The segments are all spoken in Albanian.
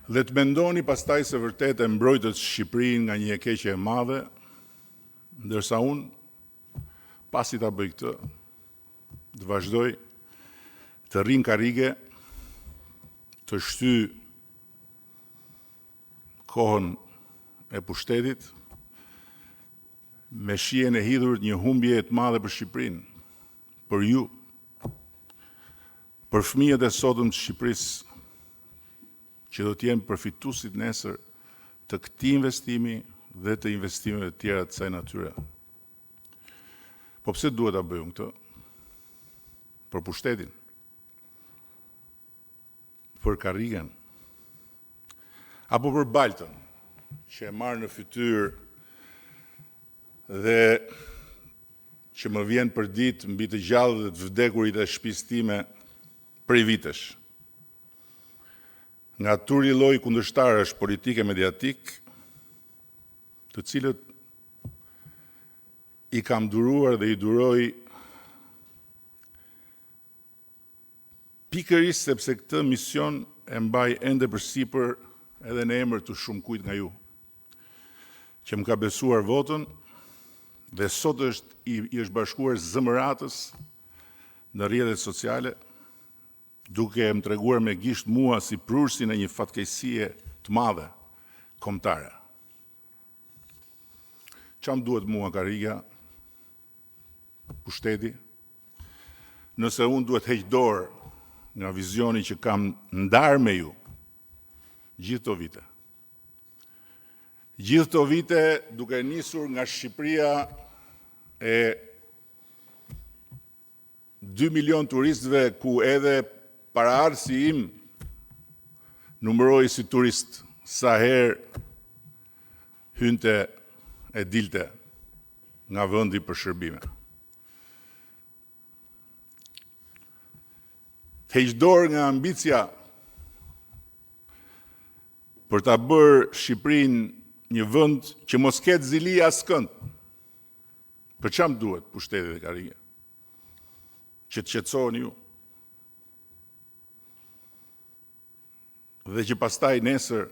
Dhe të mendoni pastaj se vërtet e mbrojtët Shqipërinë nga një e keqe e madhe, ndërsa unë, pasi ta bëj këtë, të vazhdoj të rrin karrige, të shty kohën e pushtetit, me shihen e hidhur një humbje të madhe për Shqipërinë, për ju, për fëmijët e sotëm të Shqipërisë, që do të jenë përfituesit nesër të këtij investimi dhe të investimeve të tjera të kësaj natyre. Po pse duhet ta bëjmë këtë? Për pushtetin, për karrigen, apo për baltën, që e marr në fytyrë dhe që më vjen për ditë mbi të gjallë dhe të vdekurit e shtëpisë time prej vitesh. Nga turi lloj kundërshtarësh politike mediatik, të cilët i kam duruar dhe i duroj pikërisht sepse këtë mision e mbaj ende përsipër edhe në emër të shumë kujt nga ju, që më ka besuar votën dhe sot i është bashkuar zëmëratës në rrjetet sociale, duke më treguar me gisht mua si prursin e një fatkeqësie të madhe kombëtare. Çam duhet mua karriga, pushteti, nëse unë duhet heq dorë nga vizioni që kam ndarë me ju gjithë këto vite. Gjithë këto vite duke nisur nga Shqipëria e 2 milion turistëve ku edhe paraardhësi im numëroi si turist sa herë hynte e dilte nga vendi për shërbime. Të heq dorë nga ambicia për ta bërë Shqipërinë një vend që mos ketë zili askënd. Për çam duhet pushteti dhe karriga? Që të qetësoheni ju. Dhe që pastaj nesër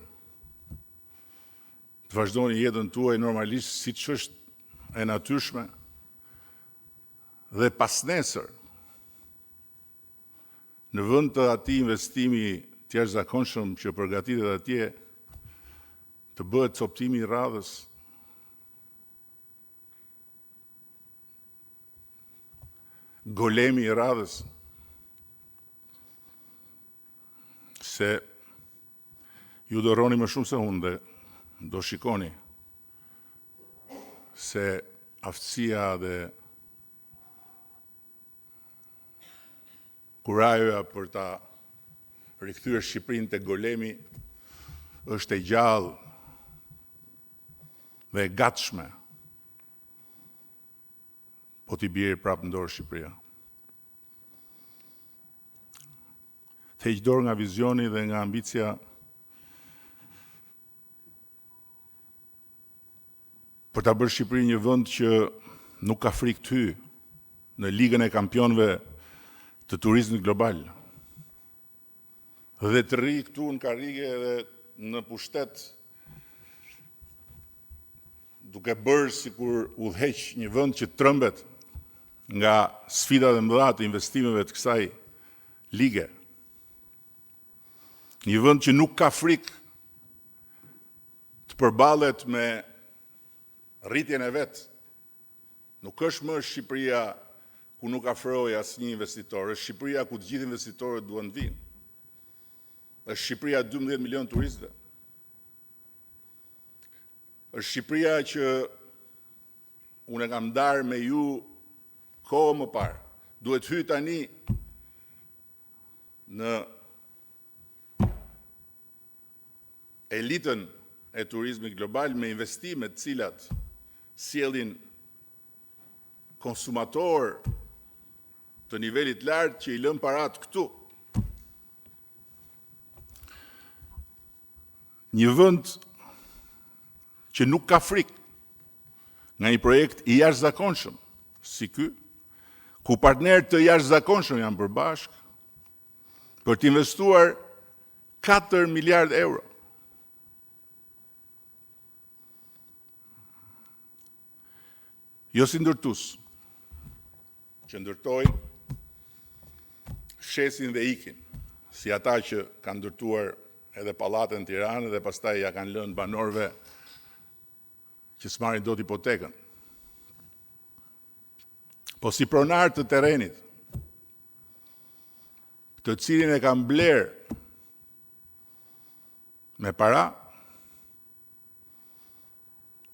të vazhdoni jetën tuaj normalisht siç është e natyrshme, dhe pas nesër në vend të atij investimi të jashtëzakonshëm që përgatitet atje, të bëhet coptimi i radhës, golemi i radhës, se ju do rroni më shumë se unë dhe do shikoni se aftësia dhe kurajoja për ta rikthyer Shqipërinë te golemi është e gjallë dhe e gatshme, po t'i bjerë prapë në dorë Shqipëria. Të heq dorë nga vizioni dhe nga ambicia për ta bërë Shqipërinë një vend që nuk ka frikë të hyjë në ligën e kampionëve të turizmit global. Dhe të rri këtu në karrige dhe në pushtet, duke bërë sikur udhëheq një vend që trembet nga sfidat e mëdha të investimeve të kësaj lige. Një vend që nuk ka frikë të përballet me rritjen e vet. Nuk është më Shqipëria ku nuk afrohej asnjë investitor, është Shqipëria ku të gjithë investitorët duan të vinë. Është Shqipëria 12 milion turistëve. Është Shqipëria që unë e kam ndarë me ju kohë më parë. Duhet hyj tani në elitën e turizmit global me investime të cilat sjellin konsumator të nivelit lartë që i lën parat këtu. Një vend që nuk ka frikë nga një projekt i jashtëzakonshëm si ky, ku partnerët të jashtëzakonshëm janë përbashkë për të investuar 4 miliard euro jo si ndërtues, që ndërtojnë, shesin dhe ikin, si ata që kanë ndërtuar edhe pallate në Tiranë dhe pastaj ja kanë lënë banorëve që s'marrin dot hipotekën. Po si pronar të terrenit, të cilin e kanë bler me para,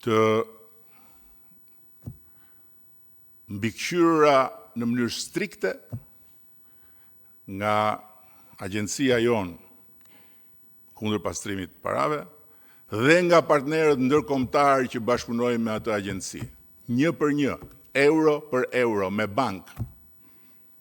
të mbikëqyrura në mënyrë strikte nga agjencia jonë kundër pastrimit të parave dhe nga partnerët ndërkombëtar që bashkëpunojnë me atë agjenci. Një për një, euro për euro, me bankë,